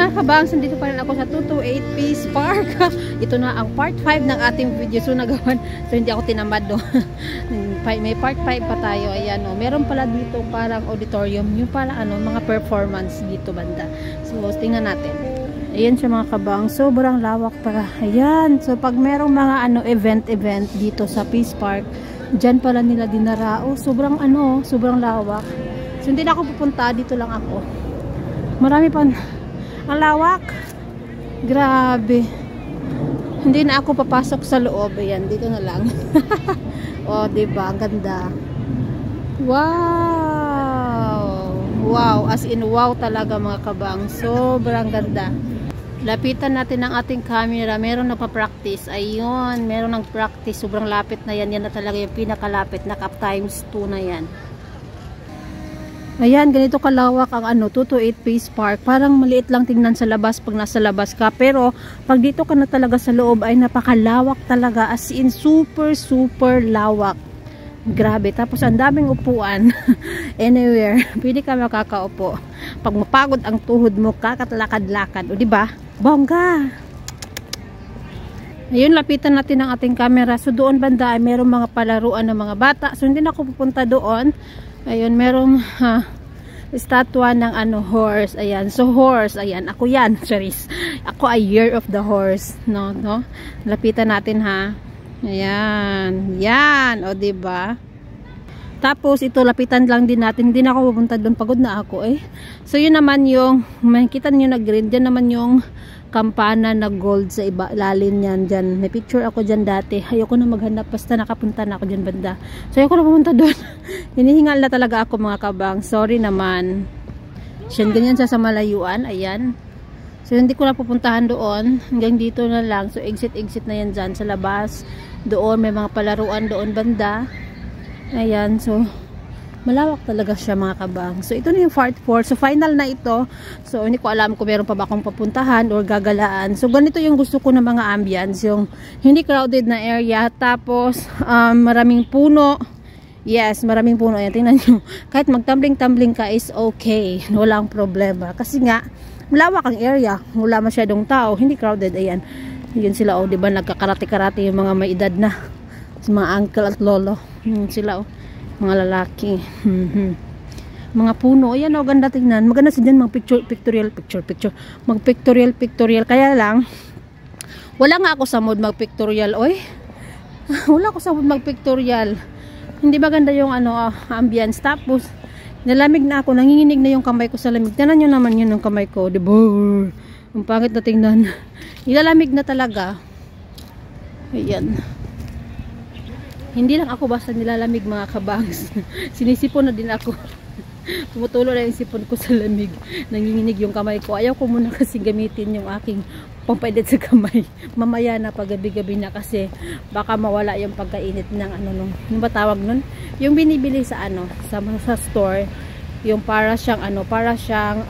mga kabangs, dito pa rin ako sa 228 Peace Park. Ito na ang part 5 ng ating video. So nagawan, so hindi ako tinamad, no. May part 5 pa tayo. Ayan, no. Meron pala dito parang auditorium, yung pala ano, mga performance dito banda. So tingnan natin. Ayan siya mga kabang, sobrang lawak pa. Ayan, so pag merong mga ano event dito sa Peace Park, dyan pala nila dinarao. Sobrang ano, sobrang lawak. So hindi na ako pupunta, dito lang ako. Marami pa, ang lawak. Grabe. Hindi na ako papasok sa loob. Ayan, dito na lang. Oh, diba? Ang ganda. Wow! Wow! As in wow talaga mga kabang. Sobrang ganda. Lapitan natin ang ating camera. Meron na pa-practice. Ayun, meron ng practice. Sobrang lapit na yan. Yan na talaga yung pinakalapit. Nakap times 2 na yan. Ayan, ganito kalawak ang ano, 228 Peace Park. Parang maliit lang tingnan sa labas pag nasa labas ka. Pero, pag dito ka na talaga sa loob, ay napakalawak talaga. As in, super, super lawak. Grabe. Tapos, ang daming upuan. Anywhere. Pwede ka makakaupo. Pag mapagod ang tuhod mo, kakatlakad-lakad. O, diba? Bongga! Ayun, lapitan natin ang ating camera. So, doon banda ay merong mga palaruan ng mga bata. So, hindi na ako pupunta doon. Ayun, merong estatwa ng ano, horse. Ayan, so horse, ayan, ako yan, charis. Ako ay year of the horse, no? Lapitan natin ha. Ayan, yan, o diba? Tapos ito, lapitan lang din natin. Hindi na ako pupunta doon, pagod na ako eh. So yun naman yung, makikita niyo na green, dyan naman yung kampana na gold sa iba, lalin yan dyan. May picture ako dyan dati. Ayoko na maghanap, basta nakapunta na ako dyan banda. So ayoko na pumunta doon. Hinihingal na talaga ako mga kabang. Sorry naman. Siyan, ganyan siya sa malayuan. Ayan. So hindi ko na pupuntahan doon. Hanggang dito na lang. So exit na yan dyan sa labas. Doon may mga palaruan doon banda. Ayan. So malawak talaga siya mga kabang. So ito na yung part 4. So final na ito. So hindi ko alam kung meron pa ba akong papuntahan or gagalaan. So ganito yung gusto ko ng mga ambience. Yung hindi crowded na area. Tapos maraming puno. Yes, maraming puno. Ayan, tingnan nyo. Kahit magtambling-tambling ka is okay. Walang problema. Kasi nga, malawak ang area. Wala masyadong tao. Hindi crowded. Ayan. Yun sila, oh, diba? Nagkakarate-karate yung mga may edad na. Mga uncle at lolo. Sila, oh. Mga lalaki. Mga puno. Ayan, oh, ganda tingnan. Maganda si dyan, mga pictorial. Mag pictorial. Kaya lang, wala nga ako sa mood mag-pictorial. Oy, wala ako sa mood mag-pictorial. Hindi maganda yung ano, ambience. Tapos, nalamig na ako. Nanginginig na yung kamay ko sa lamig. Tignan nyo naman yun ang kamay ko. Diba? Ang pangit na tingnan. Ilalamig na talaga. Ayan. Hindi lang ako basta nilalamig mga kabangs. Sinisipon na din ako. Tumutulo na yung sipon ko sa lamig. Nanginginig yung kamay ko. Ayaw ko muna kasi gamitin yung aking pampainit sa kamay. Mamaya na pag gabi-gabi na kasi baka mawala yung pagkainit ng ano nung, yung ba tawag nun? Yung binibili sa ano, sa store, yung para siyang ano, para siyang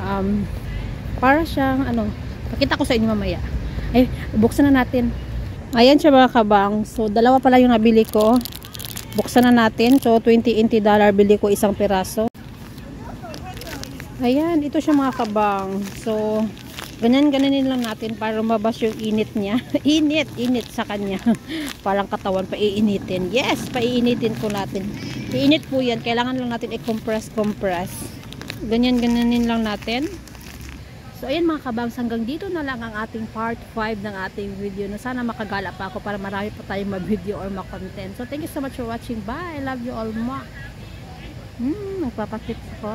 ano, pakita ko sa inyo mamaya. Ay, buksan na natin. Ayan siya mga kabang. So, dalawa pala yung nabili ko. Buksan na natin. So, $20 bili ko isang piraso. Ayan, ito siya mga kabang. So, ganyan-ganin lang natin para lumabas yung init niya. Init sa kanya. Parang katawan, paiinitin. Yes, paiinitin ko natin. Iinit po yan. Kailangan lang natin i-compress. Ganyan-ganin lang natin. So, ayan mga kabangs, hanggang dito na lang ang ating part 5 ng ating video. Na sana makagala pa ako para marami pa tayong ma-video or ma-content. So, thank you so much for watching. Bye! I love you all. Magpapakit ko.